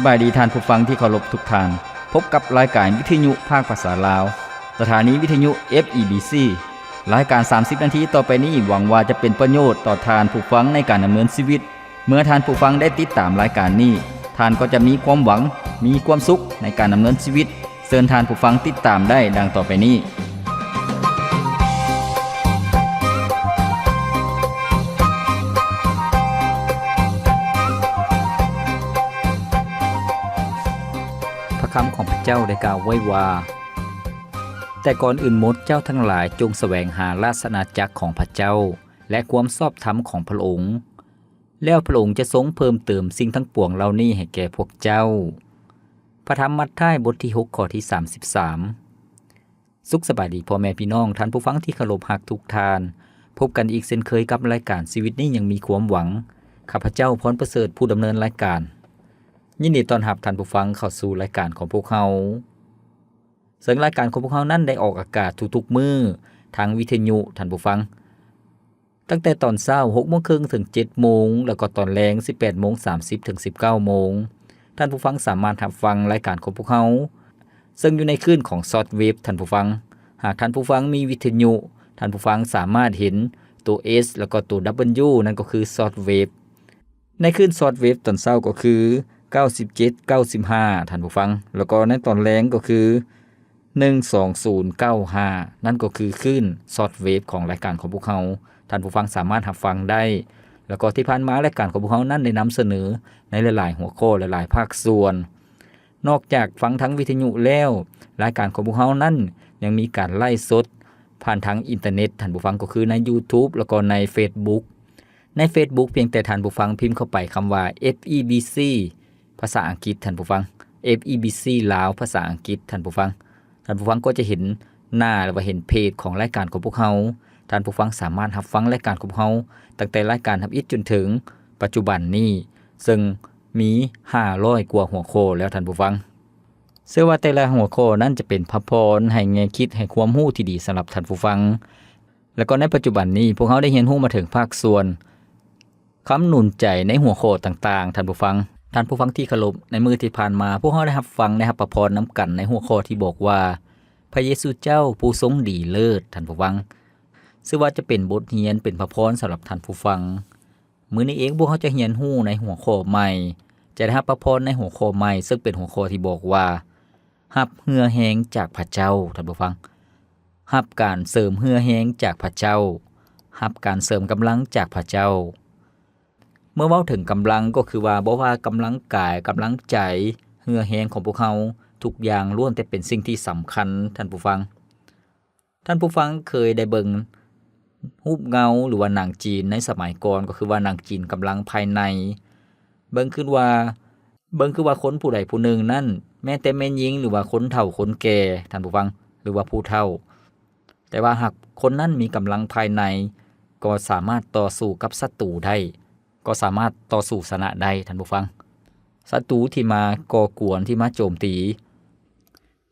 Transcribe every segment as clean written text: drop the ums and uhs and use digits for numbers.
บายดีท่านผู้ฟังที่เคารพทุกท่านพบกับรายการวิทยุภาคภาษาลาวสถานีวิทยุ FEBC รายการ30นาทีต่อไปนี้หวังว่าจะเป็นประโยชน์ต่อท่านผู้ฟังในการดำเนินชีวิตเมื่อท่านผู้ฟังได้ติดตามรายการนี้ท่านก็จะมีความหวังมีความสุขในการดำเนินชีวิตเชิญท่านผู้ฟังติดตามได้ดังต่อไปนี้พระคำของพระเจ้าได้กล่าวไว้ว่าแต่ก่อนอื่นหมดเจ้าทั้งหลายจงแสวงหาราชอาณาจักรของพระเจ้าและความชอบธรรมของพระองค์แล้วพระองค์จะทรงเพิ่มเติมสิ่งทั้งปวงเหล่านี้ให้แก่พวกเจ้าพระธรรมมัทธิวบทที่6ข้อที่33สุขสบายดีพ่อแม่พี่น้องท่านผู้ฟังที่เคารพรักทุกท่านพบกันอีกเช่นเคยกับรายการชีวิตนี้ยังมีความหวังข้าพเจ้าพรประเสริฐผู้ดำเนินรายการยินดีต้อนรับท่านผู้ฟังเข้าสู่รายการของพวกเราซึ่งรายการของพวกเรานั้นได้ออกอากาศทุกๆมื้อทางวิทยุท่านผู้ฟังตั้งแต่ตอนเช้า 6:30 นถึง 7:00 นแล้วก็ตอนแลง 18:30 ถึง 19:00 นท่านผู้ฟังสามารถรับฟังรายการของพวกเราซึ่งอยู่ในคลื่นของซอฟต์เวฟท่านผู้ฟังหากท่านผู้ฟังมีวิทยุท่านผู้ฟังสามารถเห็นตัว S แล้วก็ตัว W นั่นก็คือซอฟต์เวฟในคลื่นซอฟต์เวฟตอนเช้าก็คือ97 95ท่านผู้ฟังแล้วก็ในตอนแรงก็คือ12095นั่นก็คือคลื่นซอฟต์เวฟของรายการของพวกเราท่านผู้ฟังสามารถรับฟังได้แล้วก็ที่ผ่านมารายการของพวกเรานั้นได้นำเสนอในหลายๆหัวข้อหลายๆภาคส่วนนอกจากฟังทั้งวิทยุแล้วรายการของพวกเรานั้นยังมีการไลฟ์สดผ่านทางอินเทอร์เน็ตท่านผู้ฟังก็คือใน YouTube แล้วก็ใน Facebook ใน Facebook เพียงแต่ท่านผู้ฟังพิมพ์เข้าไปคำว่า FEBC ภาษาอังกฤษท่านผู้ฟัง FEBC ลาวภาษาอังกฤษท่านผู้ฟังก็จะเห็นหน้าหรือว่าเห็นเพจของรายการของพวกเราท่านผู้ฟังสามารถรับฟังรายการของพวกเราตั้งแต่รายการทำอิฐจนถึงปัจจุบันนี้ซึ่งมี500กว่าหัวข้อแล้วท่านผู้ฟังเชื่อว่าแต่ละหัวข้อนั้นจะเป็นพระพรให้แง่คิดให้ความรู้ที่ดีสำหรับท่านผู้ฟังแล้วก็ในปัจจุบันนี้พวกเราได้เรียนรู้มาถึงภาคส่วนคำหนุนใจในหัวข้อต่างๆท่านผู้ฟังที่เคารพในมื้อที่ผ่านมาพวกเราได้รับฟังพระพรนำกันในหัวข้อที่บอกว่าพระเยซูเจ้าผู้ทรงดีเลิศท่านผู้ฟังซึ่งว่าจะเป็นบทเรียนเป็นพระพรสำหรับท่านผู้ฟังมื้อนี้เองพวกเราจะเรียนรู้ในหัวข้อใหม่จะได้รับพระพรในหัวข้อใหม่ซึ่งเป็นหัวข้อที่บอกว่ารับเหือแฮงจากพระเจ้าท่านผู้ฟังรับการเสริมเหือแฮงจากพระเจ้ารับการเสริมกำลังจากพระเจ้าเมื่อเว้าถึงกำลังก็คือว่าบ่ว่ากำลังกายกำลังใจเหือแฮงของพวกเราทุกอย่างล้วนแต่เป็นสิ่งที่สำคัญท่านผู้ฟังเคยได้เบิ่งรูปเงาหรือว่าหนังจีนในสมัยก่อนก็คือว่าหนังจีนกำลังภายในเบิ่งคือว่าคนผู้ใดผู้หนึ่งนั้นแม้แต่แม่หญิงหรือว่าคนเฒ่าคนแก่ท่านผู้ฟังหรือว่าผู้เฒ่าแต่ว่าหากคนนั้นมีกำลังภายในก็สามารถต่อสู้กับศัตรูได้ก็สามารถต่อสู้ชนะได้ท่านผู้ฟังศัตรูที่มาก่อกวนที่มาโจมตี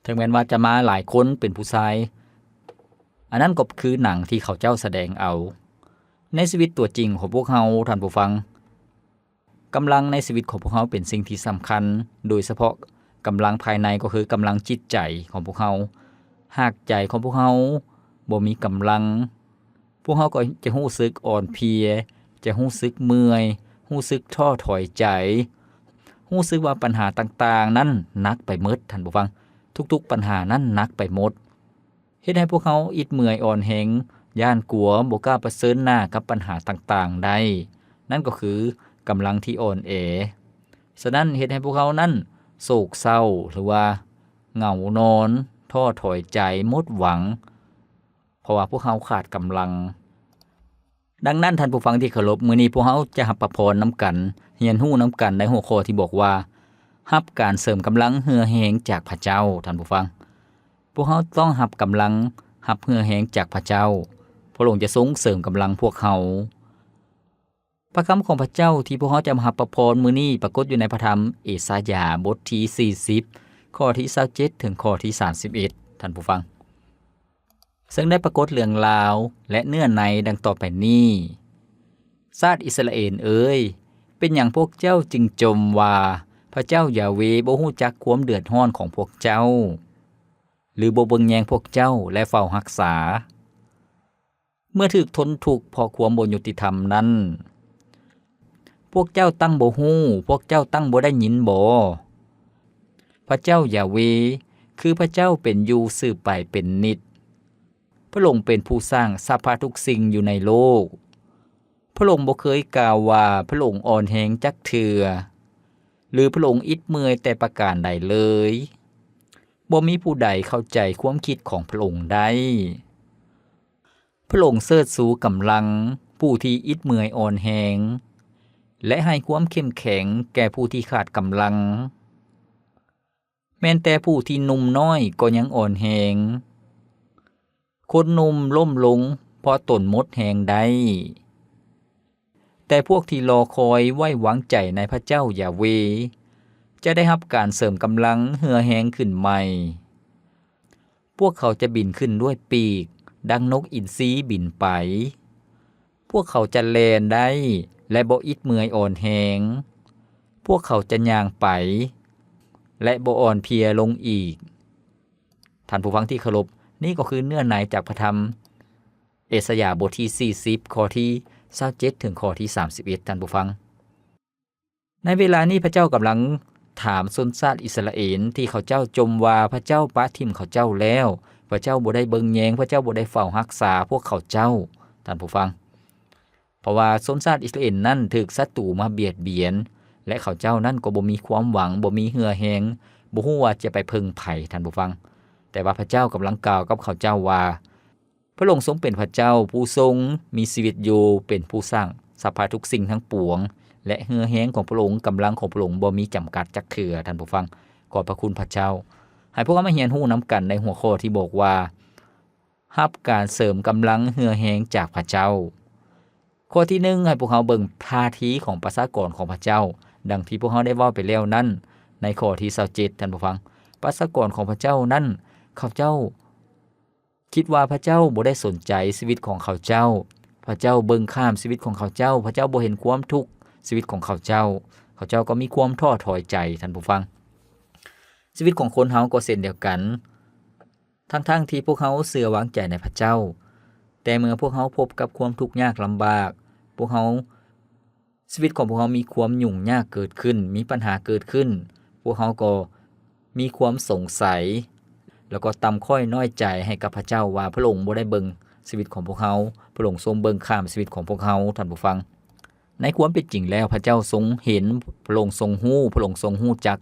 ถึงแม้ว่าจะมาหลายคนเป็นผู้ชายอันนั้นก็คือหนังที่เขาเจ้าแสดงเอาในชีวิตตัวจริงของพวกเราท่านผู้ฟังกำลังในชีวิตของพวกเราเป็นสิ่งที่สำคัญโดยเฉพาะกำลังภายในก็คือกำลังจิตใจของพวกเราหากใจของพวกเราบ่มีกำลังพวกเราก็จะรู้สึกอ่อนเพลียจะรู้สึกเมื่อยรู้สึกท้อถอยใจรู้สึกว่าปัญหาต่างๆนั้นหนักไปหมดท่านผู้ฟังทุกๆปัญหานั้นหนักไปหมดเฮ็ดให้พวกเขาอิดเมื่อยอ่อนแหงย่านกลัวบ่กล้าเผชิญหน้ากับปัญหาต่างๆได้นั่นก็คือกำลังที่อ่อนแอฉะนั้นเฮ็ดให้พวกเขานั้นโศกเศร้าหรือว่าเหงานอนท้อถอยใจหมดหวังเพราะว่าพวกเขาขาดกำลังดังนั้นท่านผู้ฟังที่เคารพมื้อนี้พวกเราจะรับพระพรนำกันเรียนรู้นำกันในหัวข้อที่บอกว่ารับการเสริมกำลังเหือแฮงจากพระเจ้าท่านผู้ฟังพวกเขาต้องรับกำลังรับเหือแฮงจากพระเจ้าพระองค์จะทรงเสริมกำลังพวกเขาพระคำของพระเจ้าที่พวกเขาจะมารับพระพรมื้อนี้ปรากฏอยู่ในพระธรรมเอสายาบทที่40ข้อที่27ถึงข้อที่31ท่านผู้ฟังซึ่งได้ปรากฏเรื่องราวและเนื้อในดังต่อไปนี้ชาติอิสราเอลเอ๋ยเป็นหยังพวกเจ้าจึงจมว่าพ พระเจ้ายาเวบ่ฮู้จักความเดือดร้อนของพวกเจ้าหรือบ่เบิ่งแยงพวกเจ้าและเฝ้ารักษาเมื่อถูกทนทุกข์เพราะความบ่ยุติธรรมนั้นพวกเจ้าตั้งบ่ฮู้พวกเจ้าตั้งบ่ได้ยินบ่พระเจ้ายาเวคือพระเจ้าเป็นอยู่สืบไปเป็นนิจพระองค์เป็นผู้สร้างสรรพทุกสิ่งอยู่ในโลกพระองค์บ่เคยกล่าวว่าพระองค์อ่อนแรงจักเทื่อหรือพระองค์อิดเมื่อยแต่ประการใดเลยบ่มีผู้ใดเข้าใจความคิดของพระองค์ได้พระองค์เสิร์ชสู่กำลังผู้ที่อิดเมื่อยอ่อนแรงและให้ความเข้มแข็งแก่ผู้ที่ขาดกำลังแม้นแต่ผู้ที่หนุ่มน้อยก็ยังอ่อนแรงคนหนุ่มล้มลงเพราะตนหมดแรงได้แต่พวกที่รอคอยไว้วางใจในพระเจ้ายาเวจะได้รับการเสริมกำลังเหือแหงขึ้นใหม่พวกเขาจะบินขึ้นด้วยปีกดังนกอินทรีบินไปพวกเขาจะแล่นได้และบ่อิดเมื่อยอ่อนแหงพวกเขาจะย่างไปและบ่อ่อนเพลียลงอีกท่านผู้ฟังที่เคารพนี่ก็คือเนื้อในจากพระธรรมเอสยาห์บทที่40ข้อที่27ถึงข้อที่31ท่านผู้ฟังในเวลานี้พระเจ้ากำลังถามชนชาติอิสราเอลที่เขาเจ้าจมว่าพระเจ้าปะทิ่มเขาเจ้าแล้วพระเจ้าบ่ได้เบิ่งแยงพระเจ้าบ่ได้เฝ้ารักษาพวกเขาเจ้าท่านผู้ฟังเพราะว่าชนชาติอิสราเอลนั้นถูกศัตรูมาเบียดเบียนและเขาเจ้านั้นก็บ่มีความหวังบ่มีเหือแหงบ่ฮู้ว่าจะไปพึ่งไผท่านผู้ฟังแต่ว่าพระเจ้ากำลังกล่าวกับเขาเจ้าว่าพระองค์ทรงเป็นพระเจ้าผู้ทรงมีชีวิตอยู่เป็นผู้สร้างสรรพทุกสิ่งทั้งปวงและเหือแหงของพระองค์กำลังของพระองค์บ่มีจำกัดจักเทื่อท่านผู้ฟังขอบพระคุณพระเจ้าให้พวกเรามาเรียนรู้นำกันในหัวข้อที่บอกว่ารับการเสริมกำลังเหือแหงจากพระเจ้าข้อที่1ให้พวกเราเบิ่งท่าทีของประชากรของพระเจ้าดังที่พวกเราได้เว้าไปแล้วนั้นในข้อที่27ท่านผู้ฟังประชากรของพระเจ้านั้นเขาเจ้าคิดว่าพระเจ้าบ่ได้สนใจชีวิตของเขาเจ้าพระเจ้าเบิ่งข้ามชีวิตของเขาเจ้าพระเจ้าบ่เห็นความทุกข์ชีวิตของเขาเจ้าก็มีความท้อถอยใจท่านผู้ฟังชีวิตของคนเฮาก็เช่นเดียวกันทั้งที่พวกเฮาเชื่อวางใจในพระเจ้าแต่เมื่อพวกเฮาพบกับความทุกข์ยากลำบากพวกเฮาชีวิตของพวกเฮามีความยุ่งยากเกิดขึ้นมีปัญหาเกิดขึ้นพวกเฮาก็มีความสงสัยแล้วก็ตำค่อยน้อยใจให้กับพระเจ้าว่าพระองค์บ่ได้เบิ่งชีวิตของพวกเฮาพระองค์ทรงเบิ่งข้ามชีวิตของพวกเฮาท่านผู้ฟังในความเป็นจริงแล้วพระเจ้าทรงเห็นพระองค์ทรงฮู้พระองค์ทรงฮู้จัก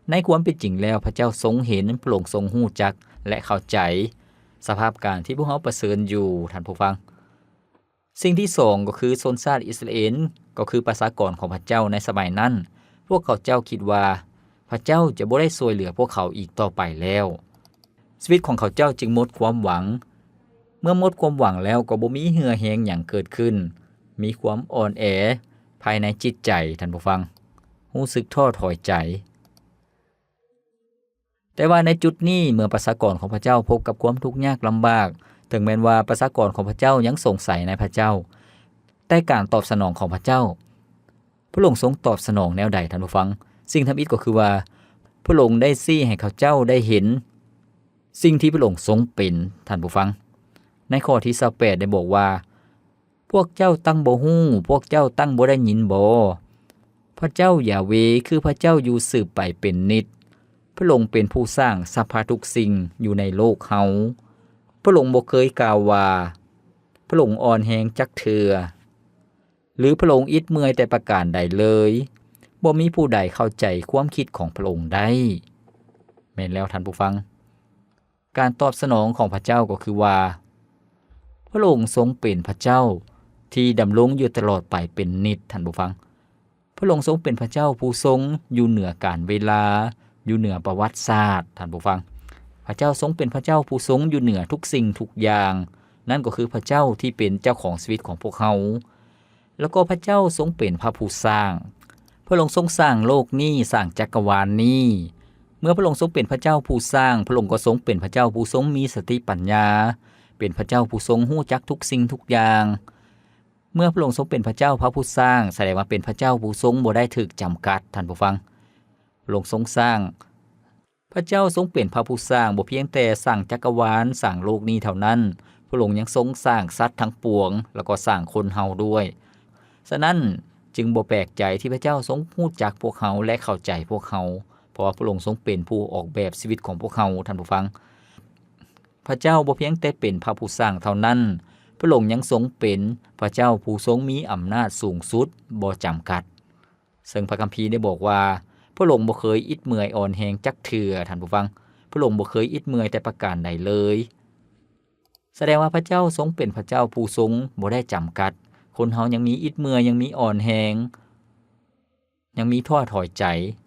ในความเป็นจริงแล้วพระเจ้าทรงเห็นพระองค์ทรงฮู้จักและเข้าใจสภาพการที่พวกเฮาประเสริญอยู่ท่านผู้ฟังสิ่งที่2ก็คือชนชาติอิสราเอลก็คือประชากรของพระเจ้าในสมัยนั้นพวกเขาเจ้าคิดว่าพระเจ้าจะบ่ได้ช่วยเหลือพวกเขาอีกต่อไปแล้วชีวิตของเขาเจ้าจึงหมดความหวังเมื่อหมดความหวังแล้วก็บ่มีเหือแหงหยังเกิดขึ้นมีความอ่อนแอภายในจิตใจท่านผู้ฟังรู้สึกท้อถอยใจแต่ว่าในจุดนี้เมื่อประชากรของพระเจ้าพบกับความทุกข์ยากลำบากถึงแม้ว่าประชากรของพระเจ้ายังสงสัยในพระเจ้าแต่การตอบสนองของพระเจ้าพระองค์ทรงตอบสนองแนวใดท่านผู้ฟังสิ่งทำอิฐก็คือว่าพระองค์ได้ชี้ให้เขาเจ้าได้เห็นสิ่งที่พระองค์ทรงเป็นท่านผู้ฟังในข้อที่28ได้บอกว่าพวกเจ้าตั้งบ่ฮู้พวกเจ้าตั้งบ่ได้ยินบ่พระเจ้ายาเวคือพระเจ้าอยู่สืบไปเป็นนิจพระองค์เป็นผู้สร้างสรรพทุกสิ่งอยู่ในโลกเฮาพระองค์บ่เคยกล่าวว่าพระองค์อ่อนแรงจักเทื่อหรือพระองค์อิดเมื่อยแต่ประการใดเลยบ่มีผู้ใดเข้าใจความคิดของพระองค์ได้แม่นแล้วท่านผู้ฟังการตอบสนองของพระเจ้าก็คือว่าพระองค์ทรงเป็นพระเจ้าที่ดำรงอยู่ตลอดไปเป็นนิจท่านผู้ฟังพระองค์ทรงเป็นพระเจ้าผู้ทรงอยู่เหนือกาลเวลาอยู่เหนือประวัติศาสตร์ท่านผู้ฟังพระเจ้าทรงเป็นพระเจ้าผู้ทรงอยู่เหนือทุกสิ่งทุกอย่างนั่นก็คือพระเจ้าที่เป็นเจ้าของชีวิตของพวกเขาแล้วก็พระเจ้าทรงเป็นพระผู้สร้างพระองค์ทรงสร้างโลกนี้สร้างจักรวาลนี้เมื่อพระองค์ทรงเป็นพระเจ้าผู้สร้างพระองค์ก็ทรงเป็นพระเจ้าผู้ทรงมีสติปัญญาเป็นพระเจ้าผู้ทรงฮู้จักทุกสิ่งทุกอย่างเมื่อพระองค์ทรงเป็นพระเจ้าพระผู้สร้างแสดงว่าเป็นพระเจ้าผู้ทรงบ่ได้ถูกจำกัดท่านผู้ฟัง ระองค์ทรงสร้างพระเจ้าทรงเป็นพระผู้สร้างบ่เพียงแต่สร้างจักรวาลสร้างโลกนี้เท่านั้นพระองค์ยังทรงสร้างสัตว์ทั้งปวงแล้วก็สร้างคนเฮาด้วยฉะนั้นจึงบ่แปลกใจที่พระเจ้าทรงรู้จักพวกเฮาและเข้าใจพวกเฮาเพราะว่าพระองค์ทรงเป็นผู้ออกแบบชีวิตของพวกเฮาท่านผู้ฟังพระเจ้าบ่เพียงแต่เป็นพระผู้สร้างเท่านั้นพระองค์ยังทรงเป็นพระเจ้าผู้ทรงมีอำนาจสูงสุดบ่จำกัดซึ่งพระคัมภีร์ได้บอกว่าพระองค์บ่เคยอิดเมื่อยอ่อนแรงจักเทื่อท่านผู้ฟังพระองค์บ่เคยอิดเมื่อยแต่ประการใดเลยแสดงว่าพระเจ้าทรงเป็นพระเจ้าผู้ทรงบ่ได้จำกัดคนเฮายังมีอิดเมื่อยยังมีอ่อนแรงยังมีท้อถอยใจ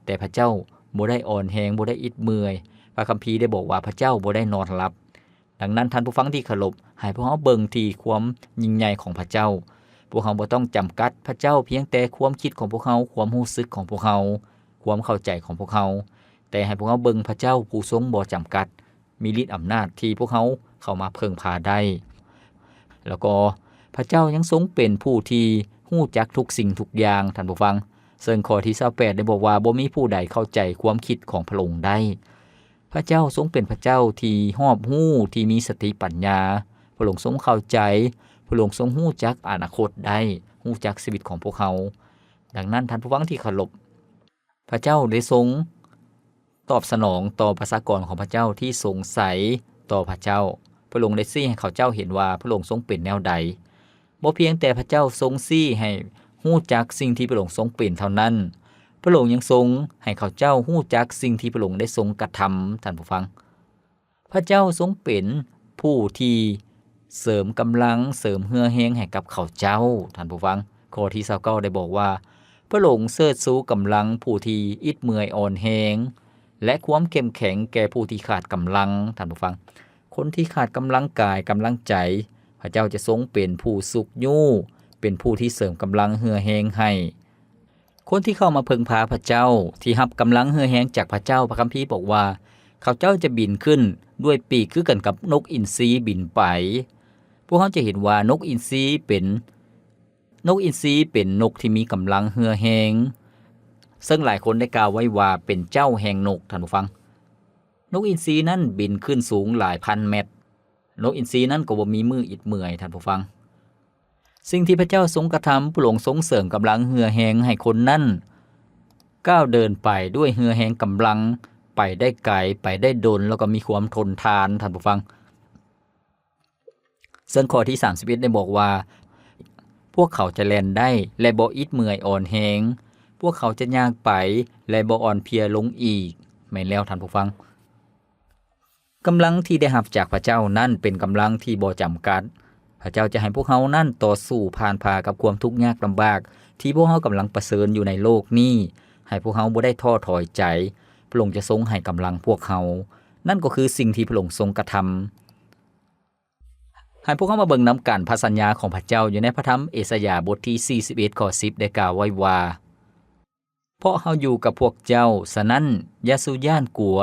แต่พระเจ้าบ่ได้อ่อนแรงบ่ได้อิดเมื่อยพระคัมภีร์ได้บอกว่าพระเจ้าบ่ได้นอนหลับดังนั้นท่านผู้ฟังที่เคารพให้พวกเฮาเบิ่งที่ความยิ่งใหญ่ของพระเจ้าพวกเฮาบ่ต้องจำกัดพระเจ้าเพียงแต่ความคิดของพวกเฮาความรู้สึกของพวกเฮาความเข้าใจของพวกเฮาแต่ให้พวกเฮาเบิ่งพระเจ้าผู้ทรงบ่จำกัดมีฤทธิ์อำนาจที่พวกเฮาเข้ามาพึ่งพาได้แล้วก็พระเจ้ายังทรงเป็นผู้ที่รู้จักทุกสิ่งทุกอย่างท่านผู้ฟังซึ่งข้อที่28ได้บอกว่าบ่มีผู้ใดเข้าใจความคิดของพระองค์ได้พระเจ้าทรงเป็นพระเจ้าที่รอบรู้ที่มีสติปัญญาพระองค์ทรงเข้าใจพระองค์ทรงรู้จักอนาคตได้รู้จักชีวิตของพวกเขาดังนั้นท่านผู้ฟังที่เคารพพระเจ้าได้ทรงตอบสนองต่อประชากรของพระเจ้าที่สงสัยต่อพระเจ้าพระองค์ได้ชี้ให้เขาเจ้าเห็นว่าพระองค์ทรงเป็นแนวใดบ่เพียงแต่พระเจ้าทรงชี้ให้รู้จักสิ่งที่พระองค์ทรงเป็นเท่านั้นพระองค์ยังทรงให้เขาเจ้ารู้จักสิ่งที่พระองค์ได้ทรงกระทำท่านผู้ฟังพระเจ้าทรงเป็นผู้ที่เสริมกำลังเสริมเหือแฮงให้กับเขาเจ้าท่านผู้ฟังข้อที่29ได้บอกว่าพระองค์เสิร์ชสู่กำลังผู้ที่อิดเมื่อยอ่อนแฮงและความเข้มแข็งแก่ผู้ที่ขาดกำลังท่านผู้ฟังคนที่ขาดกำลังกายกำลังใจพระเจ้าจะทรงเป็นผู้สุขยู่เป็นผู้ที่เสริมกำลังเหือแฮงให้คนที่เข้ามาพึ่งพาพระเจ้าที่รับกำลังเหือแฮงจากพระเจ้าพระคัมภีร์บอกว่าเขาเจ้าจะบินขึ้นด้วยปีกคือกันกับนกอินทรีบินไปพวกเขาจะเห็นว่านกอินทรีเป็นนกที่มีกำลังเหือแฮงซึ่งหลายคนได้กล่าวไว้ว่าเป็นเจ้าแห่งนกท่านผู้ฟังนกอินทรีนั้นบินขึ้นสูงหลายพันเมตรนกอินทรีนั้นก็บ่มีมืออิดเมื่อยท่านผู้ฟังสิ่งที่พระเจ้าทรงกระทำพระองค์ทรงเสริมกำลังเหือแฮงให้คนนั้นก้าวเดินไปด้วยเหือแฮงกำลังไปได้ไกลไปได้ดนแล้วก็มีความทนทานท่านผู้ฟังซึ่งข้อที่31ได้บอกว่าพวกเขาจะแล่นได้และบ่อิดเมื่อยอ่อนแฮงพวกเขาจะย่างไปและบ่อ่อนเพลียลงอีกแม่นแล้วท่านผู้ฟังกำลังที่ได้รับจากพระเจ้านั้นเป็นกำลังที่บ่จำกัดพระเจ้าจะให้พวกเขานั้นต่อสู้ผ่านพากับความทุกข์ยากลำบากที่พวกเขากำลังประเสริญอยู่ในโลกนี้ให้พวกเขาบ่ได้ท้อถอยใจพระองค์จะทรงให้กำลังพวกเขานั่นก็คือสิ่งที่พระองค์ทรงกระทำให้พวกเขามาเบิ่งนำกันพระสัญญาของพระเจ้าอยู่ในพระธรรมเอสายาห์บทที่41ข้อ10ได้กล่าวไว้ว่าเพราะเฮาอยู่กับพวกเจ้าฉะนั้นอย่าสุย่านกลัว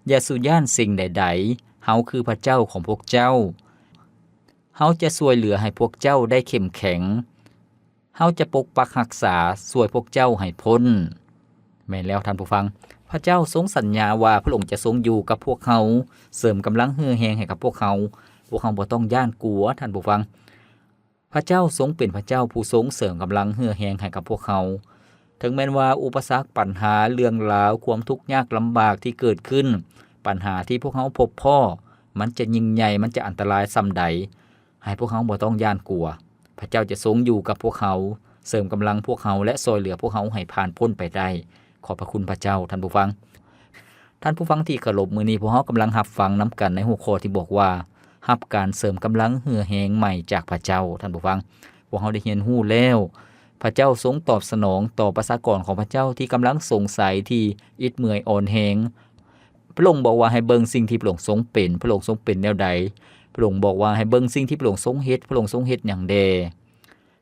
อย่าสุย่านสิ่งใดๆเฮาคือพระเจ้าของพวกเจ้าเฮาจะช่วยเหลือให้พวกเจ้าได้เข้มแข็งเฮาจะปกปักรักษาช่วยพวกเจ้าให้พ้นแม่นแล้วท่านผู้ฟังพระเจ้าทรงสัญญาว่าพระองค์จะทรงอยู่กับพวกเขาเสริมกำลังเหือแฮงให้กับพวกเขาบ่ต้องย่านกลัวท่านผู้ฟังพระเจ้าทรงเป็นพระเจ้าผู้ทรงเสริมกำลังเหือแฮงให้กับพวกเขาถึงแม้ว่าอุปสรรคปัญหาเรื่องราวความทุกข์ยากลำบากที่เกิดขึ้นปัญหาที่พวกเขาพบพ่อมันจะยิ่งใหญ่มันจะอันตรายส่ำใดให้พวกเขาบ่ต้องย่านกลัวพระเจ้าจะทรงอยู่กับพวกเขาเสริมกำลังพวกเขาและช่วยเหลือพวกเขาให้ผ่านพ้นไปได้ขอบพระคุณพระเจ้าท่านผู้ฟังที่เคารพมื้อนี้พวกเรากำลังรับฟังนำกันในหัวข้อที่บอกว่ารับการเสริมกำลังเหือแฮงใหม่จากพระเจ้าท่านผู้ฟังพวกเราได้เรียนรู้แล้วพระเจ้าทรงตอบสนองต่อประชากรของพระเจ้าที่กำลังสงสัยที่อิดเมื่อยอ่อนแฮงพระองค์บอกว่าให้เบิ่งสิ่งที่พระองค์ทรงเป็นพระองค์ทรงเป็นแนวใดพระองค์บอกว่าให้เบิ่งสิ่งที่พระองค์ทรงเฮ็ดพระองค์ทรงเฮ็ดหยังแด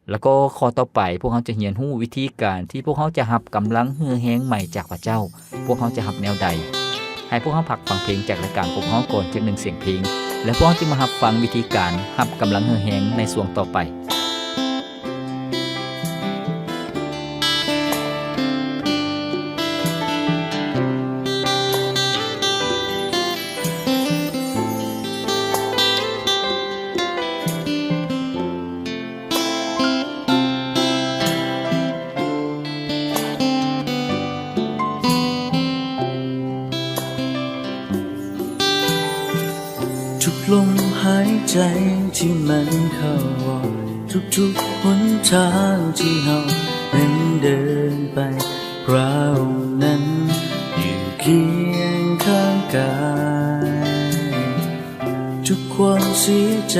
แล้วก็ข้อต่อไปพวกเขาจะเรียนรู้วิธีการที่พวกเขาจะรับกำลังเหือแฮงใหม่จากพระเจ้าพวกเขาจะรับแนวใดให้พวกเขาพักฟังเพลงจากรายการพวกเขาก่อนจัก1เสียงเพลงแล้วพวกเขาจึงมารับฟังวิธีการรับกำลังเหือแฮงในช่วงต่อไป ใจที่มันเข้าวอดทุกๆหนทางที่เฮานั้นเดินไปพระองค์นั้นอยู่เคียงข้างกายทุกความเสียใจ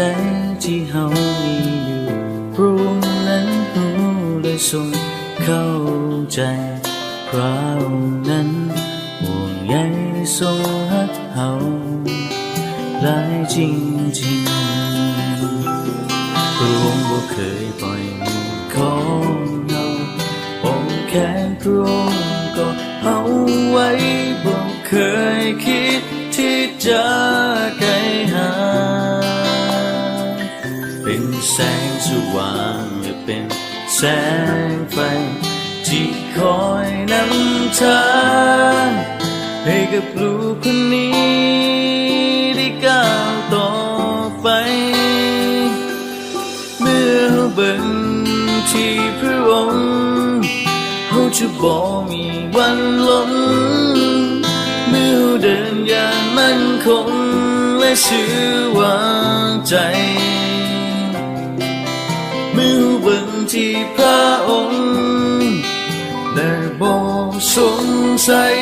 ที่เฮามีอยู่พระองค์นั้นรู้และทรงเข้าใจพระองค์นั้นห่วงใยทรงรักเฮาหลายจริงๆพระองค์บ่เคยปล่อยมือของเฮาอ้อมแขนพระองค์ก็เฮาไว้บ่เคยคิดที่จะไกลห่างเป็นแสงสว่างและเป็นแสงไฟที่คอยนำทางให้กับลูกคนนี้ได้ก้าวต่อไปเมื่อเราเบิ่งที่พระองค์เราจะบ่มีวันล้มเมื่อเราเดินอย่างมั่นคงและเชื่อวางใจเมื่อเราเบิ่งที่พระองค์และบ่สงสัย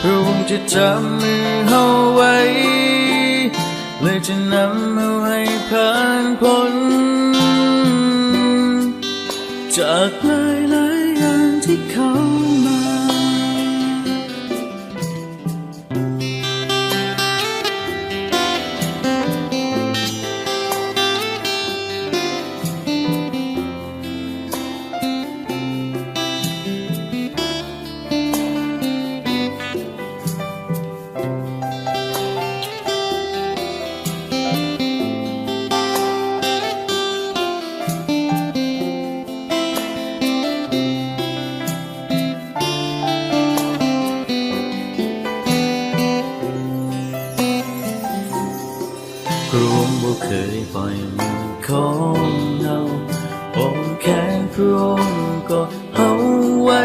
พระองค์จะจับมือเฮาไว้และจะนำเฮาให้ผ่านพ้นจากหลายๆอย่างที่เข้ามา พระองค์บ่เคยปล่อยมือของเฮาอ้อมแขนพระองค์ก็เฮาไว้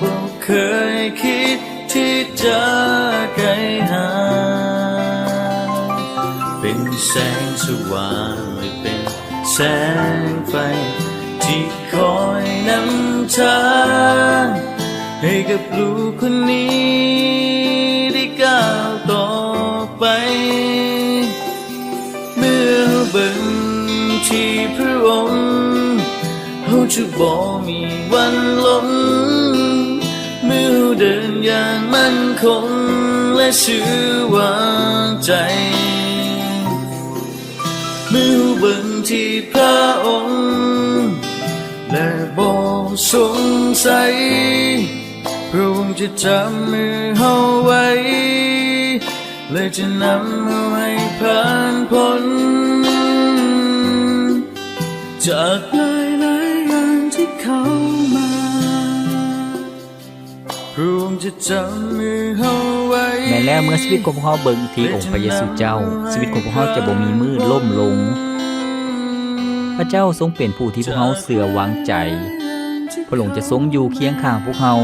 บ่เคยคิดที่จะไกลห่างเป็นแสงสว่างหรือเป็นแสงไฟที่คอยนำทางให้กับลูกคนนี้ได้ก้าวต่อไปเมื่อเราเบิ่งที่พระองค์เราจะบ่มีวันล้มเมื่อเราเดินอย่างมั่นคงและเชื่อวางใจเมื่อเราเบิ่งที่พระองค์และบ่สงสัยพระองค์จะจับมือเฮาไว้และจะนำเฮาให้ผ่านพ้นจากหลายๆอย่างที่เข้ามาพระองค์จะจับมือเฮาไว้แม้แล้วเมื่อชีวิตของพวกเขาเบิ่งที่องค์พระเยซูเจ้าชีวิตของพวกเขาจะบ่มีมืดล่มลงพระเจ้าทรงเป็นผู้ที่พวกเขาเสื่อวางใจพระองค์จะทรงอยู่เคียงข้างพวกเขา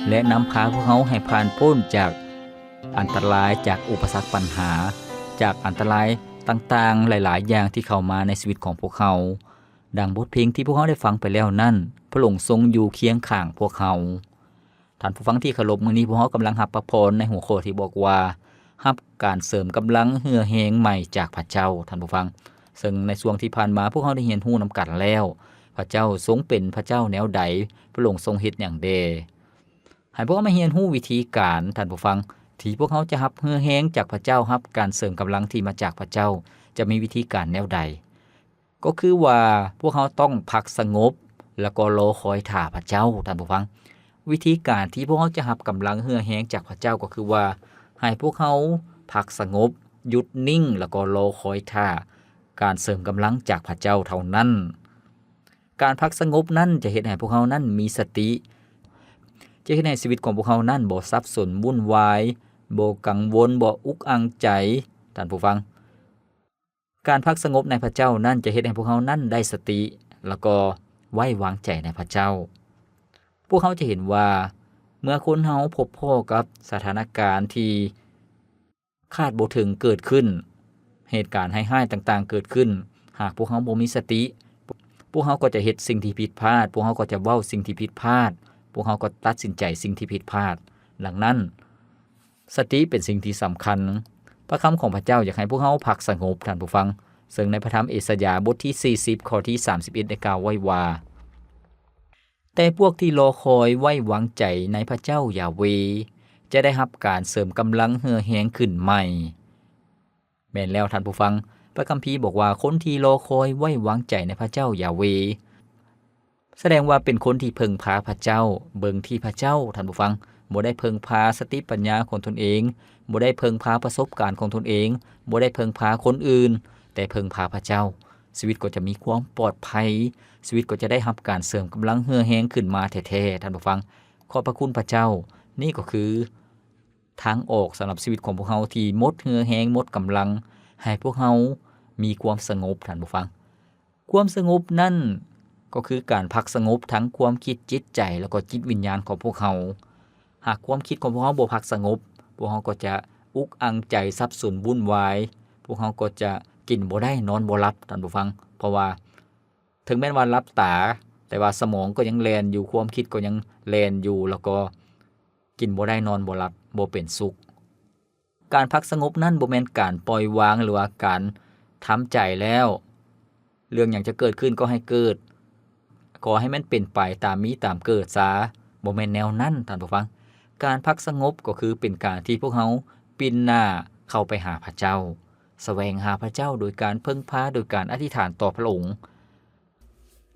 และนำพาพวกเขาให้ผ่านพ้นจากอันตรายจากอุปสรรคปัญหาจากอันตรายต่างๆหลายๆอย่างที่เข้ามาในชีวิตของพวกเขาดังบทเพลงที่พวกเขาได้ฟังไปแล้วนั่นพระองค์ทรงอยู่เคียงข้างพวกเขาท่านผู้ฟังที่เคารพมื้อนี้พวกเขากำลังรับพระพรในหัวข้อที่บอกว่ารับการเสริมกำลังเหือแหงใหม่จากพระเจ้าท่านผู้ฟังซึ่งในช่วงที่ผ่านมาพวกเขาได้เรียนรู้นำกันแล้วพระเจ้าทรงเป็นพระเจ้าแนวใดพระองค์ทรงเฮ็ดอย่างใดให้พวกเขามาเรียนรู้วิธีการท่านผู้ฟังที่พวกเขาจะรับเหือแหงจากพระเจ้ารับการเสริมกำลังที่มาจากพระเจ้าจะมีวิธีการแนวใดก็คือว่าพวกเขาต้องพักสงบแล้วก็รอคอยท่าพระเจ้าท่านผู้ฟังวิธีการที่พวกเขาจะรับกำลังเหือแหงจากพระเจ้าก็คือว่าให้พวกเขาพักสงบหยุดนิ่งแล้วก็รอคอยท่าการเสริมกำลังจากพระเจ้าเท่านั้นการพักสงบนั้นจะเฮ็ดให้พวกเขานั้นมีสติจะเฮ็ดให้ชีวิตของพวกเขานั้นบ่สับสนวุ่นวายบ่กังวลบ่อุกอังใจท่านผู้ฟังการพักสงบในพระเจ้านั้นจะเฮ็ดให้พวกเขานั้นได้สติแล้วก็ไว้วางใจในพระเจ้าพวกเขาจะเห็นว่าเมื่อคนเฮาพบพ่อกับสถานการณ์ที่คาดบ่ถึงเกิดขึ้น เหตุการณ์ให้ห้ายต่างๆเกิดขึ้นหากพวกเขาบ่มีสติพวกเขาก็จะเฮ็ดสิ่งที่ผิดพลาดพวกเขาก็จะเว้าสิ่งที่ผิดพลาดพวกเขาก็ตัดสินใจสิ่งที่ผิดพลาดดังนั้นสติเป็นสิ่งที่สำคัญพระคำของพระเจ้าอยากให้พวกเขาพักสงบท่านผู้ฟังซึ่งในพระธรรมเอสยาห์บทที่40ข้อที่31ได้กล่าวไว้ว่าแต่พวกที่รอคอยไว้วางใจในพระเจ้ายาเวห์จะได้รับการเสริมกำลังเหือแหงขึ้นใหม่แม่นแล้วท่านผู้ฟังพระคัมภีร์บอกว่าคนที่รอคอยไว้วางใจในพระเจ้ายาเวห์แสดงว่าเป็นคนที่เพิ่งพาพระเจ้าเบิ่งที่พระเจ้าท่านผู้ฟังบ่ได้เพิ่งพาสติปัญญาของตนเองบ่ได้เพิ่งพาประสบการณ์ของตนเองบ่ได้เพิ่งพาคนอื่นแต่เพิ่งพาพระเจ้าชีวิตก็จะมีความปลอดภัยชีวิตก็จะได้รับการเสริมกำลังเหือแหงขึ้นมาแท้ๆท่านผู้ฟังขอบพระคุณพระเจ้านี่ก็คือทางออกสำหรับชีวิตของพวกเราที่หมดเหือแหงหมดกำลังให้พวกเรามีความสงบท่านผู้ฟังความสงบนั่นก็คือการพักสงบทั้งความคิดจิตใจแล้วก็จิตวิญญาณของพวกเราหากความคิดของพวกเราบ่พักสงบพวกเราก็จะอุกอังใจสับสนวุ่นวายพวกเราก็จะกินบ่ได้นอนบ่หลับท่านผู้ฟังเพราะว่าถึงแม้ว่าหลับตาแต่ว่าสมองก็ยังแล่นอยู่ความคิดก็ยังแล่นอยู่แล้วก็กินบ่ได้นอนบ่หลับบ่เป็นสุขการพักสงบนั้นบ่แม่นการปล่อยวางหรือว่าการทำใจแล้วเรื่องหยังจะเกิดขึ้นก็ให้เกิดขอให้มันเป็นไปตามมีตามเกิดซะบ่แม่นแนวนั้นท่านผู้ฟังการพักสงบก็คือเป็นการที่พวกเราปีนหน้าเข้าไปหาพระเจ้าแสวงหาพระเจ้าโดยการพึ่งพาโดยการอธิษฐานต่อพระองค์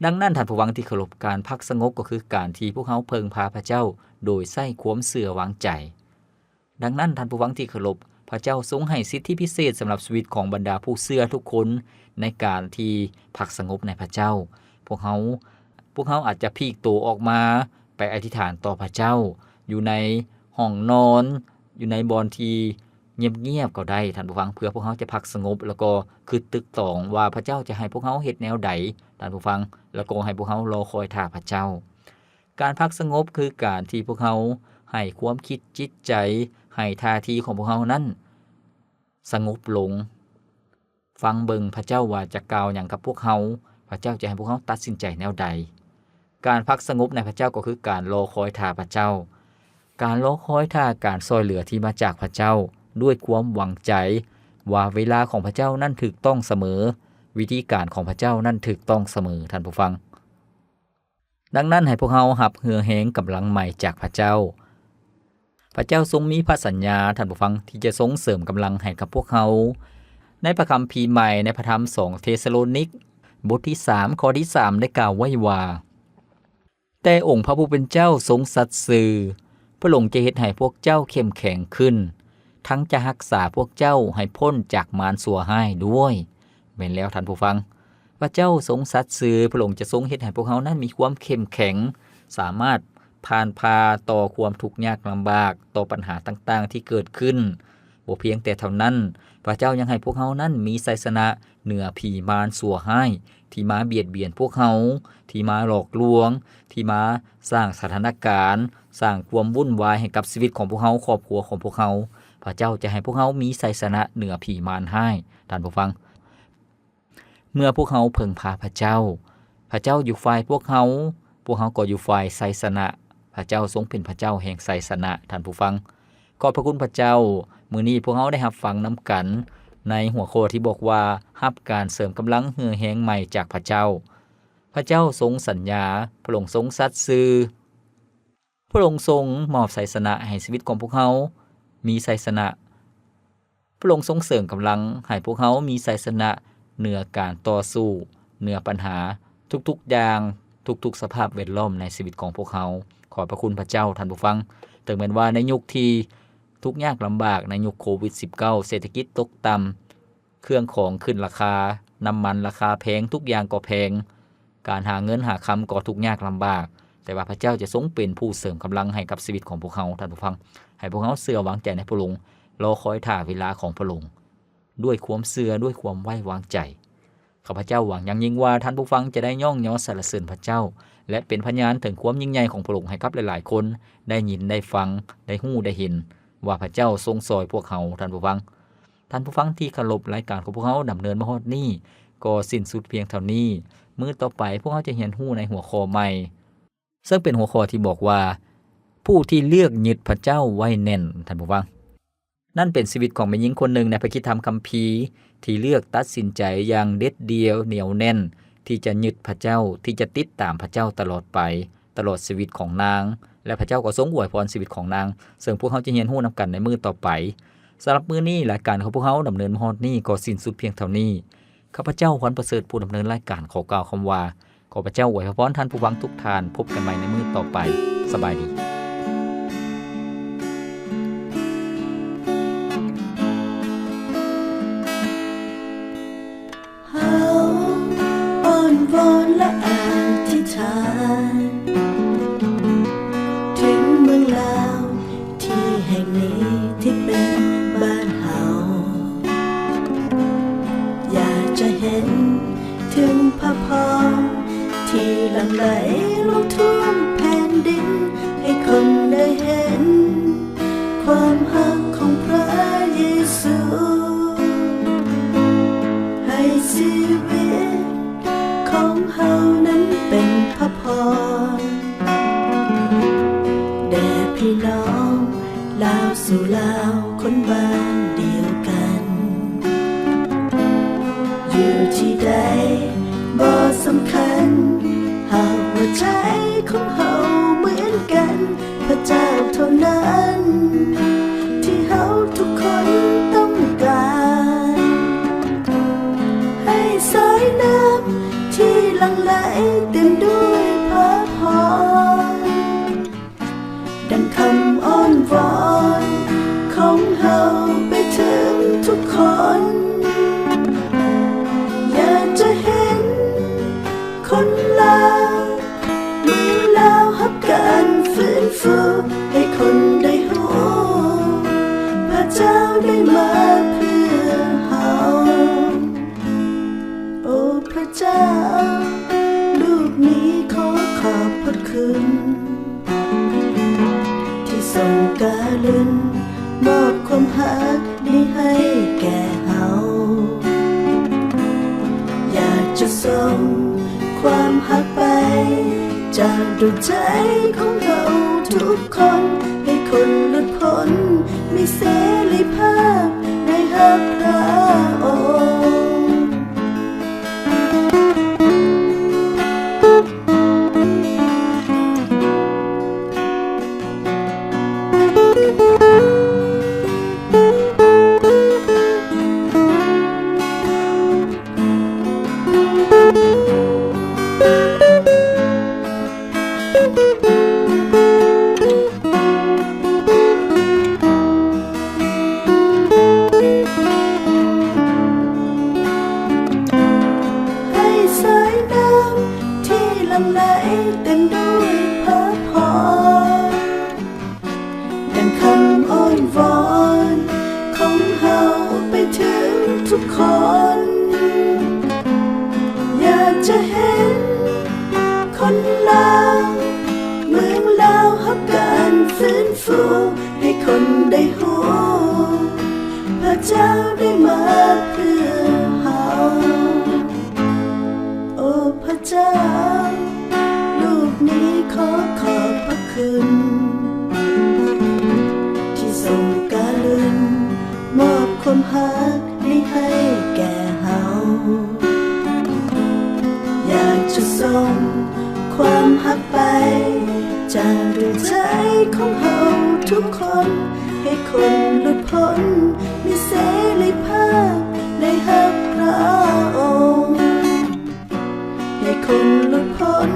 ดังนั้นท่านผู้ฟังที่เคารพการพักสงบก็คือการที่พวกเราพึ่งพาพระเจ้าโดยใส่ความเชื่อวางใจดังนั้นท่านผู้ฟังที่เคารพพระเจ้าทรงให้สิทธิพิเศษสำหรับชีวิตของบรรดาผู้เชื่อทุกคนในการที่พักสงบในพระเจ้าพวกเขาอาจจะพลีกตัวออกมาไปอธิษฐานต่อพระเจ้าอยู่ในห้องนอนอยู่ในบอนที่เงียบๆก็ได้ท่านผู้ฟังเพื่อพวกเขาจะพักสงบแล้วก็คือตึกตองว่าพระเจ้าจะให้พวกเขาเฮ็ดแนวใดท่านผู้ฟังแล้วก็ให้พวกเขารอคอยท่าพระเจ้าการพักสงบคือการที่พวกเขาให้ความคิดจิตใจให้ท่าทีของพวกเขานั้นสงบลงฟังเบิ่งพระเจ้าว่าจะกล่าวหยังกับพวกเขาพระเจ้าจะให้พวกเขาตัดสินใจแนวใดการพักสงบในพระเจ้าก็คือการรอคอยท่าพระเจ้าการรอคอยท่าการช่วยเหลือที่มาจากพระเจ้าด้วยความหวังใจว่าเวลาของพระเจ้านั้นถูกต้องเสมอวิธีการของพระเจ้านั้นถูกต้องเสมอท่านผู้ฟังดังนั้นให้พวกเรารับเหือแหงกำลังใหม่จากพระเจ้าพระเจ้าทรงมีพระสัญญาท่านผู้ฟังที่จะทรงเสริมกำลังให้กับพวกเขาในพระคัมภีร์ใหม่ในพระธรรม2เธสะโลนิกบทที่3ข้อที่3ได้กล่าวไว้ว่าแต่องค์พระผู้เป็นเจ้าทรงสัตย์ซื่อพระองค์จะเฮ็ดให้พวกเจ้าเข้มแข็งขึ้นทั้งจะรักษาพวกเจ้าให้พ้นจากมารชั่วร้ายด้วยแม่นแล้วท่านผู้ฟังพระเจ้าทรงสัตย์ซื่อพระองค์จะทรงเฮ็ดให้พวกเขานั้นมีความเข้มแข็งสามารถผ่านพาต่อความทุกข์ยากลำบากต่อปัญหาต่างๆที่เกิดขึ้นบ่เพียงแต่เท่านั้นพระเจ้ายังให้พวกเขานั้นมีชัยชนะเหนือผีมารชั่วร้ายที่มาเบียดเบียนพวกเขาที่มาหลอกลวงที่มาสร้างสถานการณ์สร้างความวุ่นวายให้กับชีวิตของพวกเขาครอบครัวของพวกเขาพระเจ้าจะให้พวกเขามีชัยชนะเหนือผีมารร้ายท่านผู้ฟังเมื่อพวกเขาเพิ่งพาพระเจ้าอยู่ฝ่ายพวกเขาก็อยู่ฝ่ายชัยชนะพระเจ้าทรงเป็นพระเจ้าแห่งชัยชนะท่านผู้ฟังขอบพระคุณพระเจ้ามื้อนี้พวกเขาได้รับฟังนำกันในหัวข้อที่บอกว่ารับการเสริมกำลังเหือแหงใหม่จากพระเจ้าทรงสัญญาพระองค์ทรงสัตย์ซื่อพระองค์ทรงมอบชัยชนะให้ชีวิตของพวกเขามีชัยชนะพระองค์ทรงเสริมกำลังให้พวกเขามีชัยชนะเหนือการต่อสู้เหนือปัญหาทุกๆอย่างทุกๆสภาพแวดล้อมในชีวิตของพวกเขาขอบพระคุณพระเจ้าท่านผู้ฟังถึงแม้ว่าในยุคที่ทุกข์ยากลำบากในยุคโควิด -19 เศรษฐกิจตกต่ำเครื่องของขึ้นราคาน้ำมันราคาแพงทุกอย่างก็แพงการหาเงินหาคำก็ทุกข์ยากลำบากแต่ว่าพระเจ้าจะทรงเป็นผู้เสริมกำลังให้กับชีวิตของพวกเขาท่านผู้ฟังให้พวกเขาเชื่อวางใจในพระองค์รอคอยท่าเวลาของพระองค์ด้วยความเชื่อด้วยความไว้วางใจข้าพเจ้าหวังอย่างยิ่งว่าท่านผู้ฟังจะได้ย่องยอสรรเสริญพระเจ้าและเป็นพยานถึงความยิ่งใหญ่ของพระองค์ให้กับหลายๆคนได้ยินได้ฟังได้ฮู้ได้เห็นว่าพระเจ้าทรงซอยพวกเขาท่านผู้ฟัง ท่านผู้ฟังที่เคารพรายการของพวกเราดำเนินมาฮอดนี้ก็สิ้นสุดเพียงเท่านี้มื้อต่อไปพวกเราจะเรียนรู้ในหัวข้อใหม่ซึ่งเป็นหัวข้อที่บอกว่าผู้ที่เลือกยึดพระเจ้าไว้แน่นท่านผู้ฟังนั่นเป็นชีวิตของแม่หญิงคนหนึ่งในพระคิดธรรมคัมภีร์ที่เลือกตัดสินใจอย่างเด็ดเดี่ยวเหนียวแน่นที่จะยึดพระเจ้าที่จะติดตามพระเจ้าตลอดไปตลอดชีวิตของนางและพระเจ้าก็ทรงอวยพรชีวิตของนางซึ่งพวกเขาจะเรียนรู้นํกันในมื้อต่อไปสำหรับมื้อนี้รายการของพวกเขาดำเนินมาฮอดนี้ก็สิ้นสุดเพียงเท่านี้ข้าพเจ้าขวัญประเสริฐผู้ดำเนินรายการขอกล่าวคำว่าขอพระเจ้าอวยพรท่านผู้ฟังทุกท่านพบกันใหม่ในมื้อต่อไปสบายดีวอนและอธิษฐานถึงเมืองลาวที่แห่งนี้ที่เป็นบ้านเฮาอยากจะเห็นถึงพระพรที่หลั่งไหลลงท่วมแผ่นดินให้คนได้เห็นความรักของพระเยซูให้ชีวิตของเฮานั้นเป็นพระพรแด่พี่น้องลาวสู่ลาวคนบ้านเดียวกันอยู่ที่ใดบ่สำคัญหากหัวใจของเฮาเหมือนกันพระเจ้าเท่านั้นที่เฮาทุกคนต้องการให้สายน้ำที่หลั่งไหลเต็มด้วยพระพรดังคำอ้อนวอนของเฮาไปถึงทุกคนอยากจะเห็นคนลาวเมืองลาวฮับกันฟื้นฟูให้คนได้รู้พระเจ้าได้มาเพื่อเฮาโอ้พระเจ้าลูกนี้ขอขอบพระคุณที่ทรงกรุณามอบความรักนี้ให้แก่เฮาอยากจะส่งความรักไปจากดวงใจของเราทุกคนให้คนหลุดพ้นมีเสรีภาพในฮักพระองค์เต็มด้วยพระพรดังคำอ้อนวอนของเฮาไปถึงทุกคนอยากจะเห็นคนลาวเมืองลาวฮับกันฟื้นฟูให้คนได้รู้พระเจ้าได้มาเพื่อเฮาโอ้พระเจ้าลูกนี้ขอขอบพระคุณที่ทรงกรุณามอบความรักนี้ให้แก่เฮาอยากจะส่งความรักไปจากดวงใจของเฮาทุกคนให้คนหลุดพ้นมีเสรีภาพในฮักพระองค์ให้คนหลุดพ้น